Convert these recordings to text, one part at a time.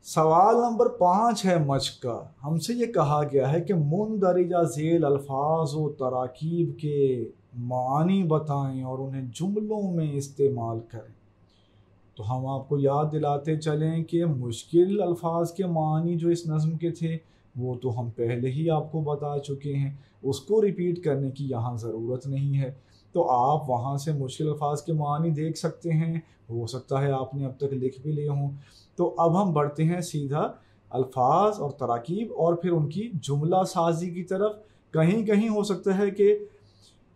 सवाल नंबर 5 है मश्क का। हमसे ये कहा गया है कि मुंदरिजा झेल अल्फाज व तराकीब के मानी बताएं और उन्हें जुमलों में इस्तेमाल करें। तो हम आपको याद दिलाते चलें कि मुश्किल अल्फाज के मानी जो इस नज़्म के थे वो तो हम पहले ही आपको बता चुके हैं, उसको रिपीट करने की यहाँ ज़रूरत नहीं है। तो आप वहाँ से मुश्किल अल्फाज के मानी देख सकते हैं, हो सकता है आपने अब तक लिख भी लिए हों। तो अब हम बढ़ते हैं सीधा अल्फाज और तराकीब और फिर उनकी जुमला साजी की तरफ। कहीं कहीं हो सकता है कि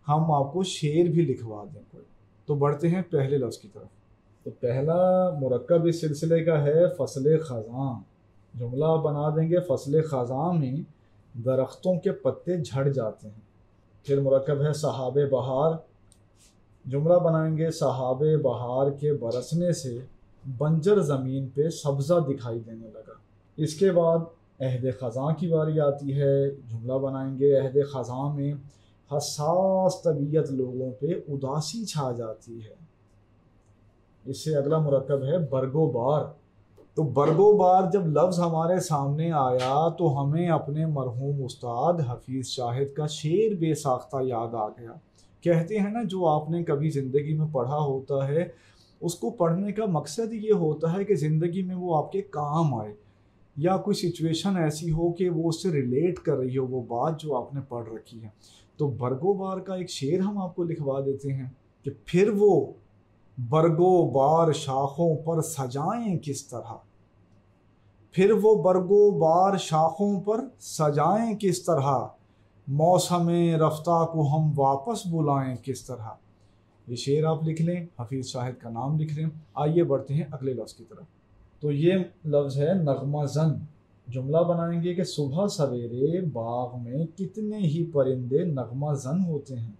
हम आपको शेर भी लिखवा दें कोई। तो बढ़ते हैं पहले लफ्ज़ की तरफ। तो पहला मुरक्कब इस सिलसिले का है फ़स्ल ख़ज़ां। जुमला बना देंगे फ़स्ल ख़ज़ां में दरख्तों के पत्ते झड़ जाते हैं। फिर मुरक्कब है सहाबे बहार। जुमला बनाएंगे सहाबे बहार के बरसने से बंजर ज़मीन पे सब्ज़ा दिखाई देने लगा। इसके बाद अहद ख़ज़ां की बारी आती है। जुमला बनाएंगे अहद ख़ज़ां में हसास तबीयत लोगों पे उदासी छा जाती है। इससे अगला मुरक्कब है बरगोबार। तो बरगोबार जब लफ्ज़ हमारे सामने आया तो हमें अपने मरहूम उस्ताद हफीज़ शाहिद का शेर बेसाख्ता याद आ गया। कहते हैं ना, जो आपने कभी ज़िंदगी में पढ़ा होता है उसको पढ़ने का मकसद ये होता है कि ज़िंदगी में वो आपके काम आए, या कोई सिचुएशन ऐसी हो कि वो उससे रिलेट कर रही हो वो बात जो आपने पढ़ रखी है। तो बरगोबार का एक शेर हम आपको लिखवा देते हैं कि फिर वो बरगोबार शाखों पर सजाएं किस तरह, फिर वो बरगोबार शाखों पर सजाएं किस तरह, मौसम रफ्ता को हम वापस बुलाएं किस तरह। ये शेर आप लिख लें, हफीज़ शाहिद का नाम लिख लें। आइए बढ़ते हैं अगले लफ्ज़ की तरफ। तो ये लफ्ज़ है नगमा ज़न। जुमला बनाएंगे कि सुबह सवेरे बाग में कितने ही परिंदे नगमा ज़न होते हैं।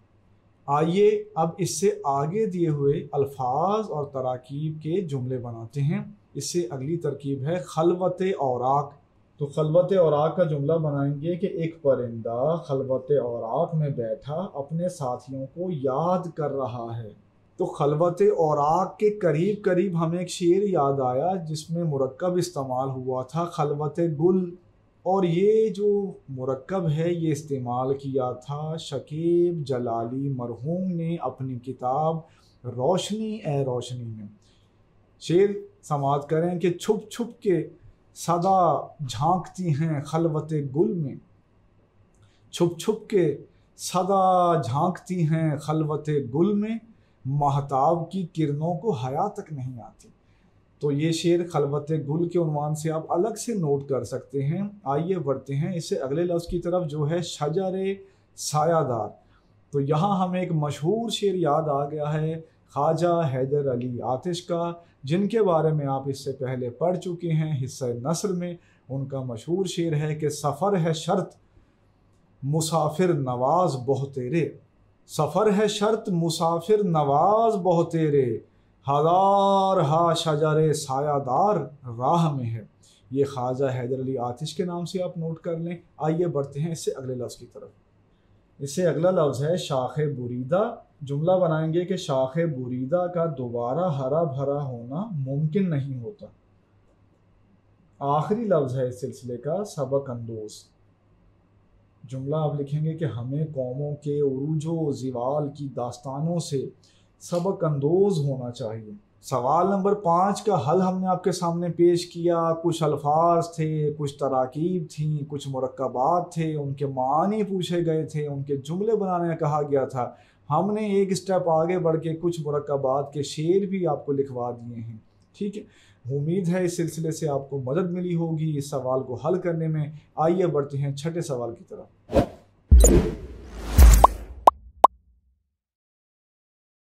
आइए अब इससे आगे दिए हुए अल्फाज और तराकीब के जुमले बनाते हैं। इससे अगली तरकीब है खलवत औराक। तो खलवत औराक का जुमला बनाएंगे कि एक परिंदा खलवत औराक में बैठा अपने साथियों को याद कर रहा है। तो खलवत औराक के करीब करीब हमें एक शेर याद आया जिसमें मुरक्कब इस्तेमाल हुआ था खलवत गुल, और ये जो मुरक्कब है ये इस्तेमाल किया था शकीब जलाली मरहूम ने अपनी किताब रोशनी ए रोशनी में। शेर समाअत करें कि छुप छुप के सदा झांकती हैं खलवत गुल में, छुप छुप के सदा झांकती हैं खलवत गुल में, महताब की किरणों को हया तक नहीं आती। तो ये शेर खलवत गुल के उन्वान से आप अलग से नोट कर सकते हैं। आइए बढ़ते हैं इससे अगले लफ्ज़ की तरफ जो है शजर सायादार। तो यहाँ हमें एक मशहूर शेर याद आ गया है ख्वाजा हैदर अली आतिश का, जिनके बारे में आप इससे पहले पढ़ चुके हैं हिस्सा नस्र में। उनका मशहूर शेर है कि सफ़र है शर्त मुसाफिर नवाज बहुतेरे, सफ़र है शर्त मुसाफिर नवाज बहुतेरे, हजार हा शजर सायादार राह में है। ये ख्वाजा हैदर अली आतिश के नाम से आप नोट कर लें। आइए बढ़ते हैं इससे अगले लफ्ज़ की तरफ। इससे अगला लफ्ज़ है शाख बुरीदा। जुमला बनाएंगे कि शाख बुरीदा का दोबारा हरा भरा होना मुमकिन नहीं होता। आखिरी लफ्ज़ है इस सिलसिले का सबक अंदोज़। जुमला आप लिखेंगे कि हमें कौमों के उरूजो ज़िवाल की दास्तानों से सबक अंदोज़ होना चाहिए। सवाल नंबर 5 का हल हमने आपके सामने पेश किया। कुछ अल्फाज थे, कुछ तराकीब थी, कुछ मुरक्कबात थे, उनके मानी पूछे गए थे, उनके जुमले बनाने कहा गया था। हमने एक स्टेप आगे बढ़ के कुछ मुरक्कबात के शेर भी आपको लिखवा दिए हैं। ठीक है, उम्मीद है इस सिलसिले से आपको मदद मिली होगी इस सवाल को हल करने में। आइए बढ़ते हैं छठे सवाल की तरफ।